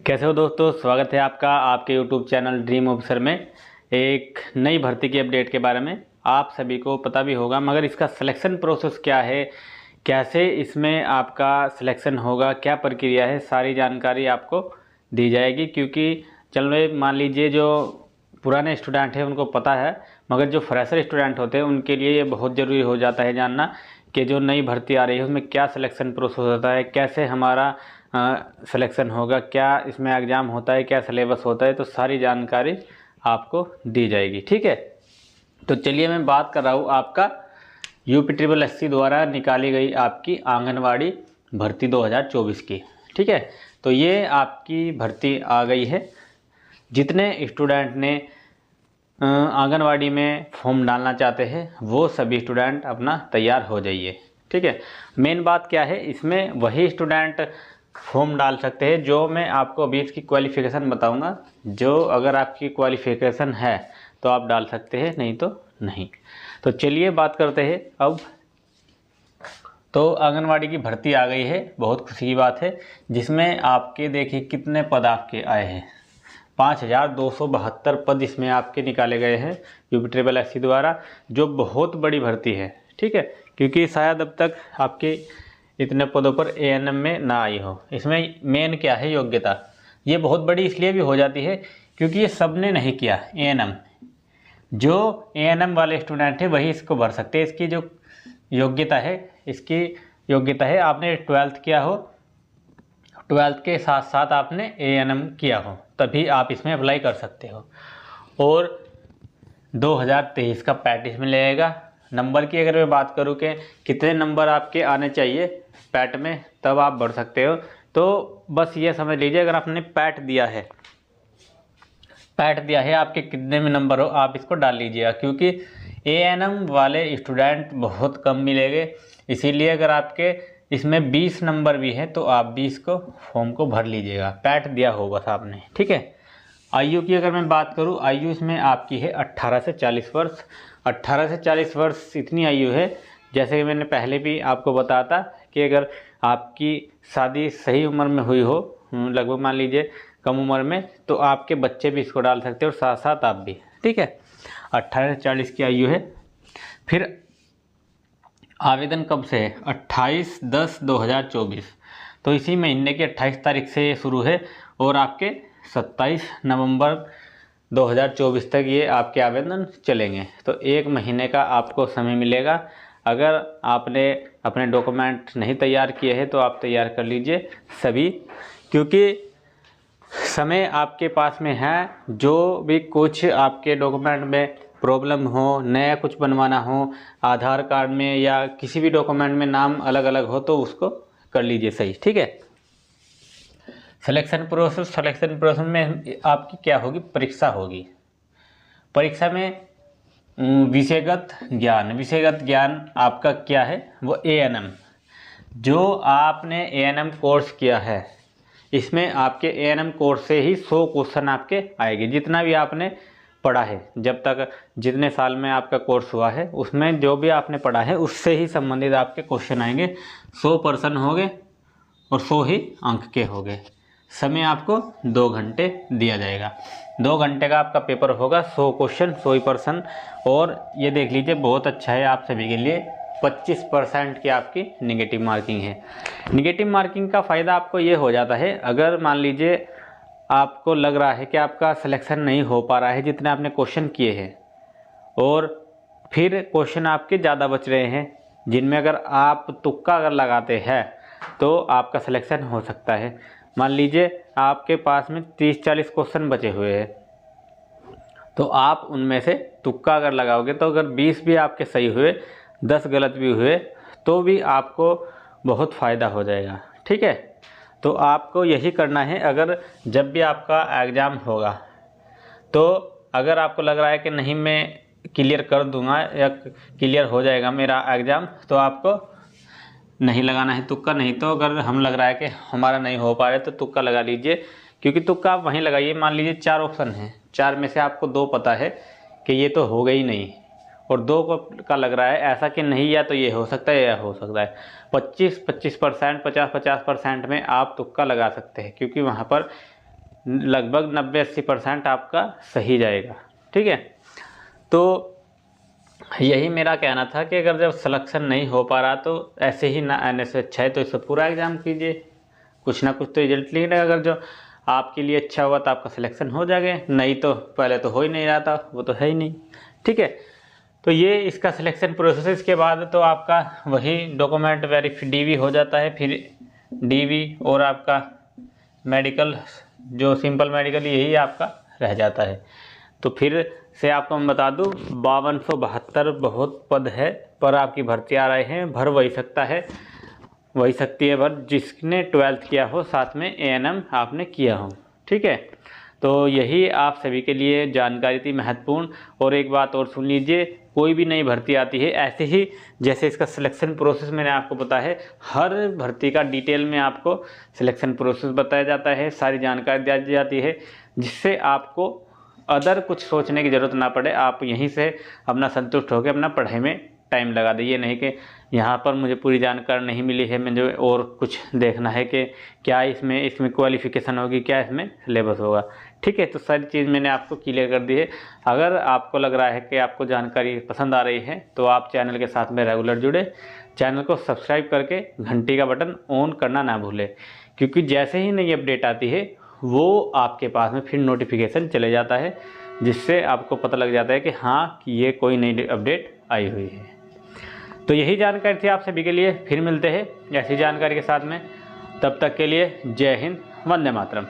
कैसे हो दोस्तों, स्वागत है आपका आपके YouTube चैनल ड्रीम ऑफिसर में। एक नई भर्ती की अपडेट के बारे में आप सभी को पता भी होगा, मगर इसका सिलेक्शन प्रोसेस क्या है, कैसे इसमें आपका सिलेक्शन होगा, क्या प्रक्रिया है, सारी जानकारी आपको दी जाएगी। क्योंकि चलो मान लीजिए जो पुराने स्टूडेंट हैं उनको पता है, मगर जो फ्रेशर स्टूडेंट होते हैं उनके लिए ये बहुत ज़रूरी हो जाता है जानना कि जो नई भर्ती आ रही है उसमें क्या सिलेक्शन प्रोसेस होता है, कैसे हमारा सिलेक्शन होगा, क्या इसमें एग्ज़ाम होता है, क्या सिलेबस होता है। तो सारी जानकारी आपको दी जाएगी। ठीक है, तो चलिए मैं बात कर रहा हूँ आपका UPSSC द्वारा निकाली गई आपकी आंगनवाड़ी भर्ती 2024 की। ठीक है, तो ये आपकी भर्ती आ गई है। जितने स्टूडेंट ने आंगनवाड़ी में फॉर्म डालना चाहते हैं वो सभी स्टूडेंट अपना तैयार हो जाइए। ठीक है, मेन बात क्या है, इसमें वही स्टूडेंट फॉर्म डाल सकते हैं जो मैं आपको अभी इसकी क्वालिफ़िकेशन बताऊंगा। जो अगर आपकी क्वालिफ़िकेशन है तो आप डाल सकते हैं, नहीं तो नहीं। तो चलिए बात करते हैं अब। तो आंगनवाड़ी की भर्ती आ गई है, बहुत खुशी की बात है, जिसमें आपके देखिए कितने पद आपके आए हैं। 5272 पद इसमें आपके निकाले गए हैं UPSSC द्वारा, जो बहुत बड़ी भर्ती है। ठीक है, क्योंकि शायद अब तक आपके इतने पदों पर ANM में ना आई हो। इसमें मेन क्या है, योग्यता। ये बहुत बड़ी इसलिए भी हो जाती है क्योंकि ये सब ने नहीं किया ANM। जो ANM वाले स्टूडेंट है वही इसको भर सकते हैं। इसकी जो योग्यता है, इसकी योग्यता है आपने 12th किया हो, 12th के साथ साथ आपने ANM किया हो, तभी आप इसमें अप्लाई कर सकते हो। और 2023 का पैट इसमें लगेगा। नंबर की अगर मैं बात करूँ कि कितने नंबर आपके आने चाहिए पैट में, तब आप बढ़ सकते हो। तो बस ये समझ लीजिए, अगर आपने पैट दिया है आपके कितने में नंबर हो आप इसको डाल लीजिएगा, क्योंकि ANM वाले स्टूडेंट बहुत कम मिलेंगे। इसीलिए अगर आपके इसमें 20 नंबर भी है तो आप 20 को फॉर्म को भर लीजिएगा, पैट दिया हो बस आपने। ठीक है, आयु की अगर मैं बात करूं, आयु इसमें आपकी है 18 से 40 वर्ष। 18 से 40 वर्ष इतनी आयु है, जैसे कि मैंने पहले भी आपको बताया था कि अगर आपकी शादी सही उम्र में हुई हो, लगभग मान लीजिए कम उम्र में, तो आपके बच्चे भी इसको डाल सकते हो और साथ साथ आप भी। ठीक है, 18 से 40 की आयु है। फिर आवेदन कब से है, 28/10/2024। तो इसी महीने की 28 तारीख से ये शुरू है और आपके 27 नवंबर 2024 तक ये आपके आवेदन चलेंगे। तो 1 महीने का आपको समय मिलेगा। अगर आपने अपने डॉक्यूमेंट नहीं तैयार किए हैं तो आप तैयार कर लीजिए सभी, क्योंकि समय आपके पास में है। जो भी कुछ आपके डॉक्यूमेंट में प्रॉब्लम हो, नया कुछ बनवाना हो, आधार कार्ड में या किसी भी डॉक्यूमेंट में नाम अलग अलग हो, तो उसको कर लीजिए सही। ठीक है, सिलेक्शन प्रोसेस में आपकी क्या होगी, परीक्षा होगी। परीक्षा में विषयगत ज्ञान आपका क्या है, वो ANM। जो आपने ANM कोर्स किया है, इसमें आपके ANM कोर्स से ही 100 क्वेश्चन आपके आएंगे। जितना भी आपने पढ़ा है, जब तक जितने साल में आपका कोर्स हुआ है उसमें जो भी आपने पढ़ा है उससे ही संबंधित आपके क्वेश्चन आएंगे। 100 पर्सन होंगे और 100 ही अंक के होंगे। समय आपको 2 घंटे दिया जाएगा। 2 घंटे का आपका पेपर होगा, 100 क्वेश्चन 100 ही पर्सन। और ये देख लीजिए, बहुत अच्छा है आप सभी के लिए, 25% की आपकी निगेटिव मार्किंग है। निगेटिव मार्किंग का फ़ायदा आपको ये हो जाता है, अगर मान लीजिए आपको लग रहा है कि आपका सिलेक्शन नहीं हो पा रहा है जितने आपने क्वेश्चन किए हैं, और फिर क्वेश्चन आपके ज़्यादा बच रहे हैं जिनमें अगर आप तुक्का अगर लगाते हैं तो आपका सिलेक्शन हो सकता है। मान लीजिए आपके पास में 30-40 क्वेश्चन बचे हुए हैं, तो आप उनमें से तुक्का अगर लगाओगे तो अगर 20 भी आपके सही हुए, 10 गलत भी हुए, तो भी आपको बहुत फ़ायदा हो जाएगा। ठीक है, तो आपको यही करना है। अगर जब भी आपका एग्ज़ाम होगा, तो अगर आपको लग रहा है कि नहीं मैं क्लियर कर दूंगा या क्लियर हो जाएगा मेरा एग्ज़ाम, तो आपको नहीं लगाना है तुक्का। नहीं तो अगर हम लग रहा है कि हमारा नहीं हो पा रहा है तो तुक्का लगा लीजिए, क्योंकि तुक्का आप वहीं लगाइए। मान लीजिए 4 ऑप्शन हैं, 4 में से आपको 2 पता है कि ये तो हो गई नहीं, और 2 का लग रहा है ऐसा कि नहीं, या तो ये हो सकता है या हो सकता है। 25% 50-50% में आप तुक्का लगा सकते हैं, क्योंकि वहाँ पर लगभग 90-80% आपका सही जाएगा। ठीक है, तो यही मेरा कहना था कि अगर जब सिलेक्शन नहीं हो पा रहा तो ऐसे ही ना आने से अच्छा है तो इससे पूरा एग्ज़ाम कीजिए, कुछ ना कुछ तो रिजल्ट निकलेगा। अगर जो आपके लिए अच्छा हुआ तो आपका सिलेक्शन हो जाएगा, नहीं तो पहले तो हो ही नहीं रहा था, वो तो है ही नहीं। ठीक है, तो ये इसका सिलेक्शन प्रोसेस के बाद तो आपका वही डॉक्यूमेंट वेरीफाई डीवी हो जाता है, फिर डीवी और आपका मेडिकल, जो सिंपल मेडिकल यही आपका रह जाता है। तो फिर से आपको मैं बता दूं 5272 बहुत पद है, पर आपकी भर्ती आ रहे हैं, भर वही सकता है, वही सकती है भर जिसने 12th किया हो, साथ में ANM आपने किया हो। ठीक है, तो यही आप सभी के लिए जानकारी थी महत्वपूर्ण। और एक बात और सुन लीजिए, कोई भी नई भर्ती आती है ऐसे ही जैसे इसका सिलेक्शन प्रोसेस मैंने आपको बताया है, हर भर्ती का डिटेल में आपको सिलेक्शन प्रोसेस बताया जाता है, सारी जानकारी दी जाती है, जिससे आपको अदर कुछ सोचने की ज़रूरत ना पड़े। आप यहीं से अपना संतुष्ट होकर अपना पढ़ाई में टाइम लगा दीजिए, नहीं कि यहाँ पर मुझे पूरी जानकारी नहीं मिली है, मुझे और कुछ देखना है कि क्या इसमें क्वालिफ़िकेशन होगी, क्या इसमें सिलेबस होगा। ठीक है, तो सारी चीज़ मैंने आपको क्लियर कर दी है। अगर आपको लग रहा है कि आपको जानकारी पसंद आ रही है तो आप चैनल के साथ में रेगुलर जुड़े, चैनल को सब्सक्राइब करके घंटी का बटन ऑन करना ना भूलें, क्योंकि जैसे ही नई अपडेट आती है वो आपके पास में फिर नोटिफिकेशन चले जाता है, जिससे आपको पता लग जाता है कि हाँ कि ये कोई नई अपडेट आई हुई है। तो यही जानकारी थी आप सभी के लिए, फिर मिलते हैं ऐसी जानकारी के साथ में। तब तक के लिए जय हिंद, वंदे मातरम।